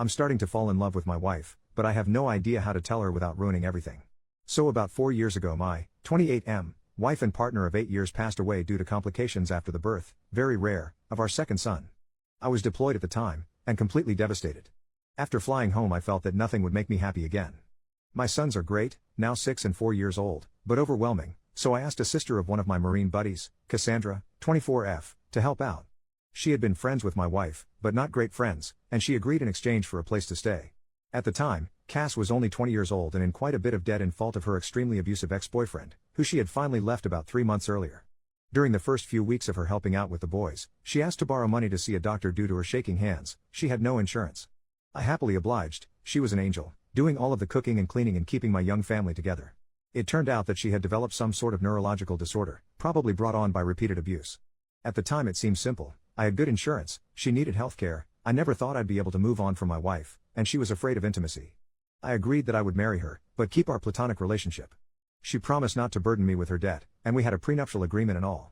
I'm starting to fall in love with my wife, but I have no idea how to tell her without ruining everything. So about 4 years ago my 28M wife and partner of 8 years passed away due to complications after the birth, very rare, of our second son. I was deployed at the time, and completely devastated. After flying home I felt that nothing would make me happy again. My sons are great, now 6 and 4 years old, but overwhelming, so I asked a sister of one of my Marine buddies, Cassandra, 24F, to help out. She had been friends with my wife, but not great friends, and she agreed in exchange for a place to stay. At the time, Cass was only 20 years old and in quite a bit of debt in fault of her extremely abusive ex-boyfriend, who she had finally left about 3 months earlier. During the first few weeks of her helping out with the boys, she asked to borrow money to see a doctor due to her shaking hands. She had no insurance. I happily obliged. She was an angel, doing all of the cooking and cleaning and keeping my young family together. It turned out that she had developed some sort of neurological disorder, probably brought on by repeated abuse. At the time it seemed simple. I had good insurance, she needed health care, I never thought I'd be able to move on from my wife, and she was afraid of intimacy. I agreed that I would marry her, but keep our platonic relationship. She promised not to burden me with her debt, and we had a prenuptial agreement and all.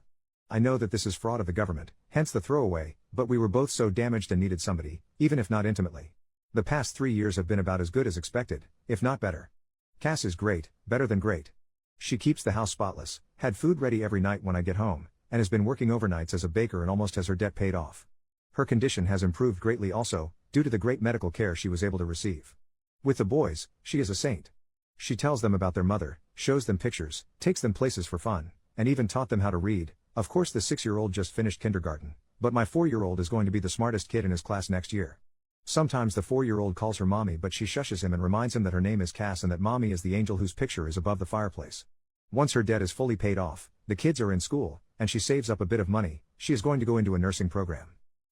I know that this is fraud of the government, hence the throwaway, but we were both so damaged and needed somebody, even if not intimately. The past 3 years have been about as good as expected, if not better. Cass is great, better than great. She keeps the house spotless, had food ready every night when I get home, and has been working overnights as a baker and almost has her debt paid off. Her condition has improved greatly also, due to the great medical care she was able to receive. With the boys, she is a saint. She tells them about their mother, shows them pictures, takes them places for fun, and even taught them how to read. Of course the 6-year-old just finished kindergarten, but my 4-year-old is going to be the smartest kid in his class next year. Sometimes the 4-year-old calls her mommy, but she shushes him and reminds him that her name is Cass and that mommy is the angel whose picture is above the fireplace. Once her debt is fully paid off, the kids are in school, and she saves up a bit of money, she is going to go into a nursing program.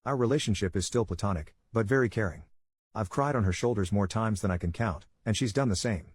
Our relationship is still platonic, but very caring. I've cried on her shoulders more times than I can count, and she's done the same.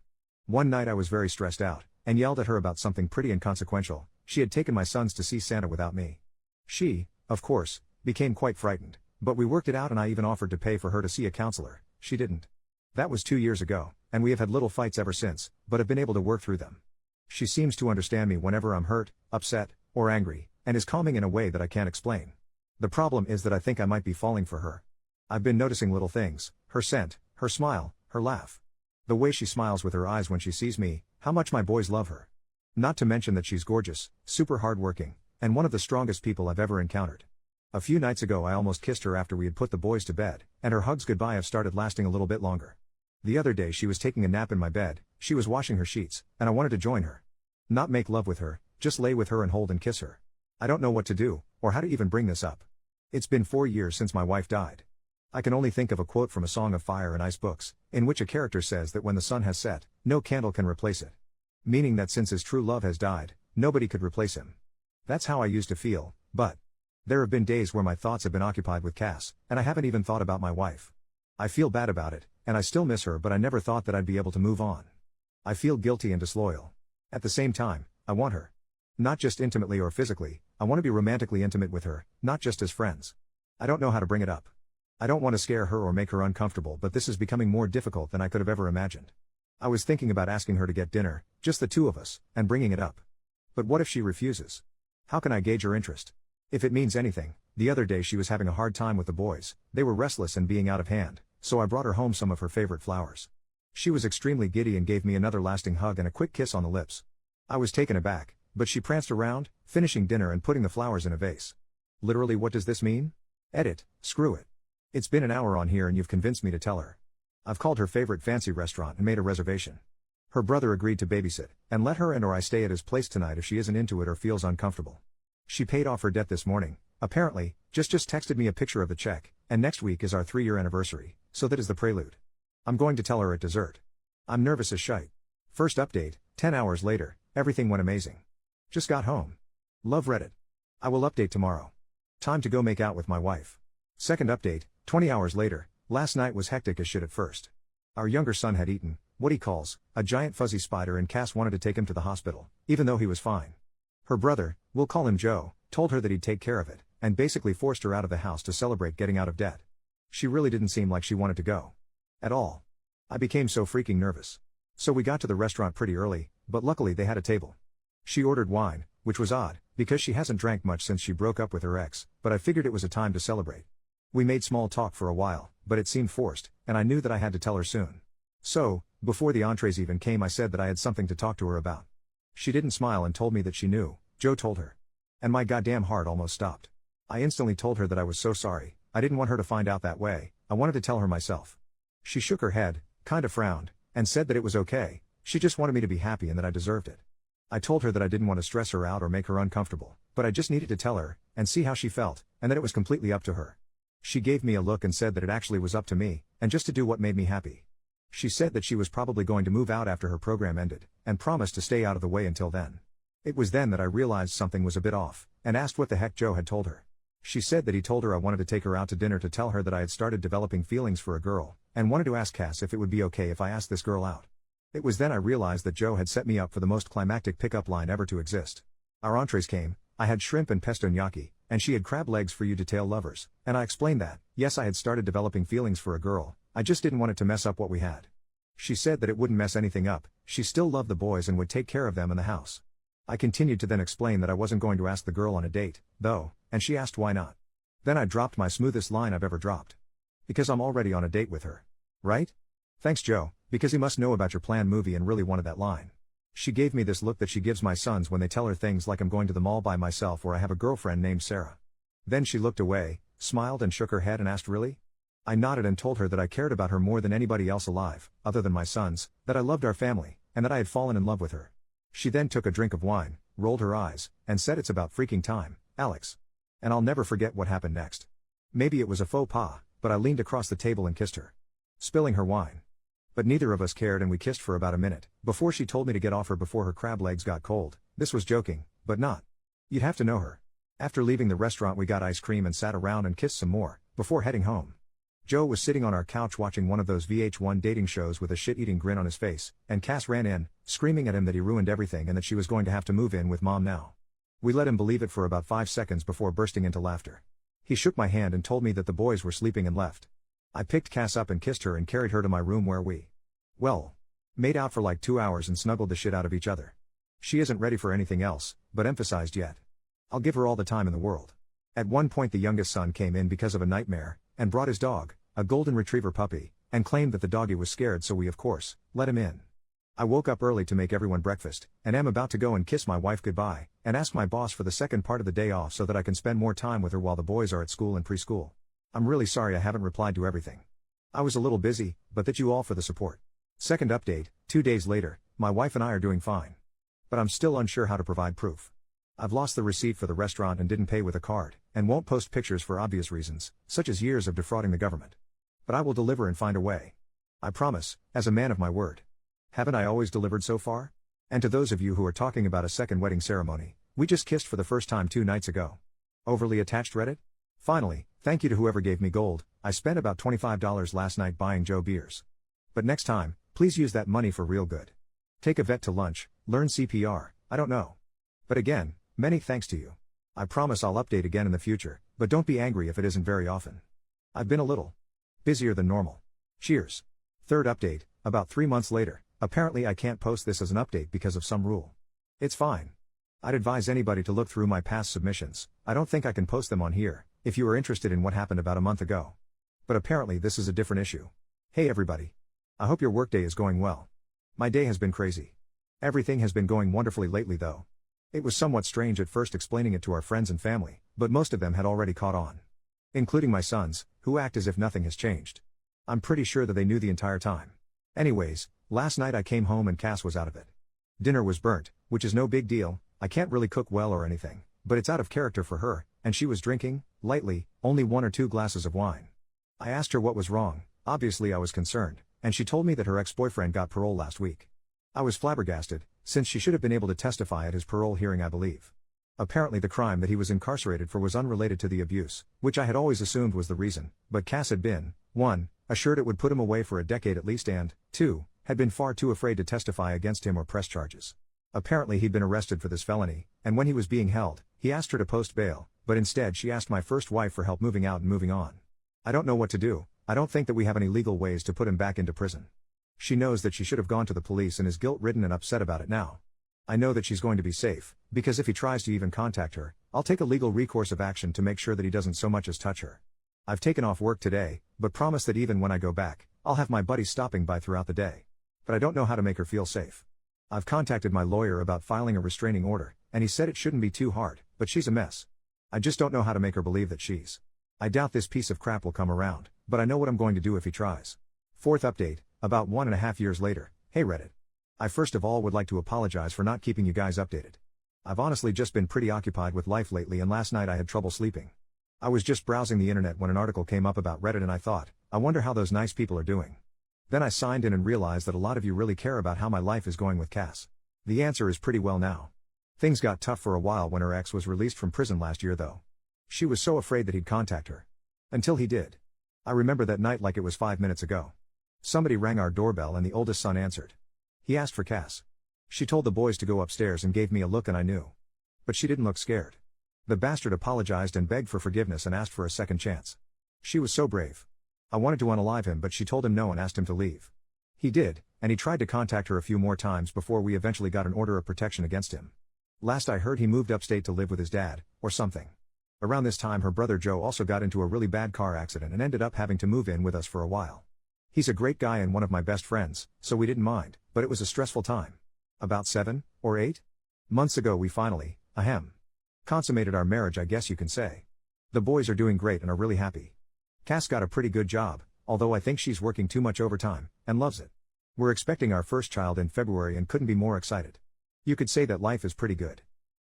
One night I was very stressed out, and yelled at her about something pretty inconsequential. She had taken my sons to see Santa without me. She, of course, became quite frightened, but we worked it out and I even offered to pay for her to see a counselor. She didn't. That was 2 years ago, and we have had little fights ever since, but have been able to work through them. She seems to understand me whenever I'm hurt, upset, or angry, and is calming in a way that I can't explain. The problem is that I think I might be falling for her. I've been noticing little things, her scent, her smile, her laugh. The way she smiles with her eyes when she sees me, how much my boys love her. Not to mention that she's gorgeous, super hardworking, and one of the strongest people I've ever encountered. A few nights ago I almost kissed her after we had put the boys to bed, and her hugs goodbye have started lasting a little bit longer. The other day she was taking a nap in my bed, she was washing her sheets, and I wanted to join her. Not make love with her, just lay with her and hold and kiss her. I don't know what to do, or how to even bring this up. It's been 4 years since my wife died. I can only think of a quote from A Song of Fire and Ice books, in which a character says that when the sun has set, no candle can replace it. Meaning that since his true love has died, nobody could replace him. That's how I used to feel, but there have been days where my thoughts have been occupied with Cass, and I haven't even thought about my wife. I feel bad about it, and I still miss her, but I never thought that I'd be able to move on. I feel guilty and disloyal. At the same time, I want her. Not just intimately or physically, I want to be romantically intimate with her, not just as friends. I don't know how to bring it up. I don't want to scare her or make her uncomfortable, but this is becoming more difficult than I could have ever imagined. I was thinking about asking her to get dinner, just the two of us, and bringing it up. But what if she refuses? How can I gauge her interest? If it means anything, the other day she was having a hard time with the boys, they were restless and being out of hand, so I brought her home some of her favorite flowers. She was extremely giddy and gave me another lasting hug and a quick kiss on the lips. I was taken aback, but she pranced around, finishing dinner and putting the flowers in a vase. Literally, what does this mean? Edit, screw it. It's been an hour on here and you've convinced me to tell her. I've called her favorite fancy restaurant and made a reservation. Her brother agreed to babysit, and let her and or I stay at his place tonight if she isn't into it or feels uncomfortable. She paid off her debt this morning, apparently, just texted me a picture of the check, and next week is our 3-year anniversary, so that is the prelude. I'm going to tell her at dessert. I'm nervous as shite. First update, 10 hours later, everything went amazing. Just got home. Love Reddit. I will update tomorrow. Time to go make out with my wife. Second update, 20 hours later, last night was hectic as shit at first. Our younger son had eaten what he calls a giant fuzzy spider, and Cass wanted to take him to the hospital, even though he was fine. Her brother, we'll call him Joe, told her that he'd take care of it, and basically forced her out of the house to celebrate getting out of debt. She really didn't seem like she wanted to go. At all. I became so freaking nervous. So we got to the restaurant pretty early, but luckily they had a table. She ordered wine, which was odd, because she hasn't drank much since she broke up with her ex, but I figured it was a time to celebrate. We made small talk for a while, but it seemed forced, and I knew that I had to tell her soon. So, before the entrees even came, I said that I had something to talk to her about. She didn't smile and told me that she knew. Joe told her. And my goddamn heart almost stopped. I instantly told her that I was so sorry. I didn't want her to find out that way. I wanted to tell her myself. She shook her head, kinda frowned, and said that it was okay. She just wanted me to be happy and that I deserved it. I told her that I didn't want to stress her out or make her uncomfortable, but I just needed to tell her, and see how she felt, and that it was completely up to her. She gave me a look and said that it actually was up to me, and just to do what made me happy. She said that she was probably going to move out after her program ended, and promised to stay out of the way until then. It was then that I realized something was a bit off, and asked what the heck Joe had told her. She said that he told her I wanted to take her out to dinner to tell her that I had started developing feelings for a girl, and wanted to ask Cass if it would be okay if I asked this girl out. It was then I realized that Joe had set me up for the most climactic pickup line ever to exist. Our entrees came. I had shrimp and pesto gnocchi, and she had crab legs for you detail lovers, and I explained that, yes, I had started developing feelings for a girl, I just didn't want it to mess up what we had. She said that it wouldn't mess anything up, she still loved the boys and would take care of them in the house. I continued to then explain that I wasn't going to ask the girl on a date, though, and she asked why not. Then I dropped my smoothest line I've ever dropped. Because I'm already on a date with her. Right? Thanks Joe, because he must know about your planned movie and really wanted that line. She gave me this look that she gives my sons when they tell her things like I'm going to the mall by myself or I have a girlfriend named Sarah. Then she looked away, smiled and shook her head and asked really? I nodded and told her that I cared about her more than anybody else alive, other than my sons, that I loved our family, and that I had fallen in love with her. She then took a drink of wine, rolled her eyes, and said it's about freaking time, Alex. And I'll never forget what happened next. Maybe it was a faux pas, but I leaned across the table and kissed her. Spilling her wine. But neither of us cared and we kissed for about a minute, before she told me to get off her before her crab legs got cold. This was joking, but not. You'd have to know her. After leaving the restaurant we got ice cream and sat around and kissed some more, before heading home. Joe was sitting on our couch watching one of those VH1 dating shows with a shit-eating grin on his face, and Cass ran in, screaming at him that he ruined everything and that she was going to have to move in with Mom now. We let him believe it for about 5 seconds before bursting into laughter. He shook my hand and told me that the boys were sleeping and left. I picked Cass up and kissed her and carried her to my room where we, well, made out for like 2 hours and snuggled the shit out of each other. She isn't ready for anything else, but emphasized yet. I'll give her all the time in the world. At one point the youngest son came in because of a nightmare, and brought his dog, a golden retriever puppy, and claimed that the doggy was scared so we of course, let him in. I woke up early to make everyone breakfast, and am about to go and kiss my wife goodbye, and ask my boss for the second part of the day off so that I can spend more time with her while the boys are at school and preschool. I'm really sorry I haven't replied to everything. I was a little busy, but thank you all for the support. Second update, 2 days later, my wife and I are doing fine. But I'm still unsure how to provide proof. I've lost the receipt for the restaurant and didn't pay with a card, and won't post pictures for obvious reasons, such as years of defrauding the government. But I will deliver and find a way. I promise, as a man of my word. Haven't I always delivered so far? And to those of you who are talking about a second wedding ceremony, we just kissed for the first time 2 nights ago. Overly attached Reddit? Finally, thank you to whoever gave me gold. I spent about $25 last night buying Joe beers. But next time, please use that money for real good. Take a vet to lunch, learn CPR, I don't know. But again, many thanks to you. I promise I'll update again in the future, but don't be angry if it isn't very often. I've been a little busier than normal. Cheers. Third update, about 3 months later, apparently I can't post this as an update because of some rule. It's fine. I'd advise anybody to look through my past submissions. I don't think I can post them on here, if you are interested in what happened about a month ago. But apparently this is a different issue. Hey everybody. I hope your workday is going well. My day has been crazy. Everything has been going wonderfully lately though. It was somewhat strange at first explaining it to our friends and family, but most of them had already caught on. Including my sons, who act as if nothing has changed. I'm pretty sure that they knew the entire time. Anyways, last night I came home and Cass was out of it. Dinner was burnt, which is no big deal. I can't really cook well or anything, but it's out of character for her, and she was drinking, lightly, only 1 or 2 glasses of wine. I asked her what was wrong. Obviously I was concerned, and she told me that her ex-boyfriend got parole last week. I was flabbergasted, since she should have been able to testify at his parole hearing I believe. Apparently the crime that he was incarcerated for was unrelated to the abuse, which I had always assumed was the reason, but Cass had been, 1, assured it would put him away for a decade at least and, 2, had been far too afraid to testify against him or press charges. Apparently he'd been arrested for this felony, and when he was being held, he asked her to post bail, but instead she asked my first wife for help moving out and moving on. I don't know what to do. I don't think that we have any legal ways to put him back into prison. She knows that she should have gone to the police and is guilt-ridden and upset about it now. I know that she's going to be safe, because if he tries to even contact her, I'll take a legal recourse of action to make sure that he doesn't so much as touch her. I've taken off work today, but promise that even when I go back, I'll have my buddies stopping by throughout the day. But I don't know how to make her feel safe. I've contacted my lawyer about filing a restraining order, and he said it shouldn't be too hard, but she's a mess. I just don't know how to make her believe that she's. I doubt this piece of crap will come around, but I know what I'm going to do if he tries. Fourth update, about 1.5 years later. Hey Reddit. I first of all would like to apologize for not keeping you guys updated. I've honestly just been pretty occupied with life lately, and last night I had trouble sleeping. I was just browsing the internet when an article came up about Reddit and I thought, I wonder how those nice people are doing. Then I signed in and realized that a lot of you really care about how my life is going with Cass. The answer is pretty well now. Things got tough for a while when her ex was released from prison last year though. She was so afraid that he'd contact her. Until he did. I remember that night like it was 5 minutes ago. Somebody rang our doorbell and the oldest son answered. He asked for Cass. She told the boys to go upstairs and gave me a look and I knew. But she didn't look scared. The bastard apologized and begged for forgiveness and asked for a second chance. She was so brave. I wanted to unalive him but she told him no and asked him to leave. He did, and he tried to contact her a few more times before we eventually got an order of protection against him. Last I heard he moved upstate to live with his dad, or something. Around this time her brother Joe also got into a really bad car accident and ended up having to move in with us for a while. He's a great guy and one of my best friends, so we didn't mind, but it was a stressful time. About 7 or 8 months ago we finally, consummated our marriage, I guess you can say. The boys are doing great and are really happy. Cass got a pretty good job, although I think she's working too much overtime, and loves it. We're expecting our first child in February and couldn't be more excited. You could say that life is pretty good.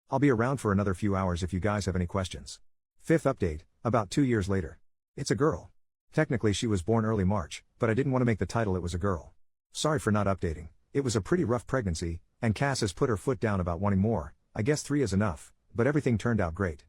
I'll be around for another few hours if you guys have any questions. Fifth update, about 2 years later. It's a girl. Technically she was born early March, but I didn't want to make the title it was a girl. Sorry for not updating. It was a pretty rough pregnancy, and Cass has put her foot down about wanting more. I guess 3 is enough, but everything turned out great.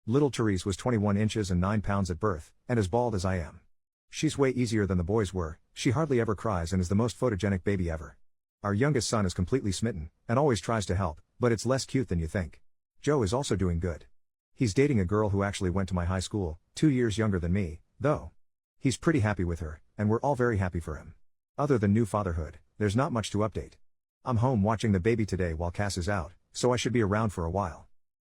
Little Therese was 21 inches and 9 pounds at birth, and as bald as I am. She's way easier than the boys were, she hardly ever cries and is the most photogenic baby ever. Our youngest son is completely smitten, and always tries to help, but it's less cute than you think. Joe is also doing good. He's dating a girl who actually went to my high school, 2 years younger than me, though. He's pretty happy with her, and we're all very happy for him. Other than new fatherhood, there's not much to update. I'm home watching the baby today while Cass is out, so I should be around for a while.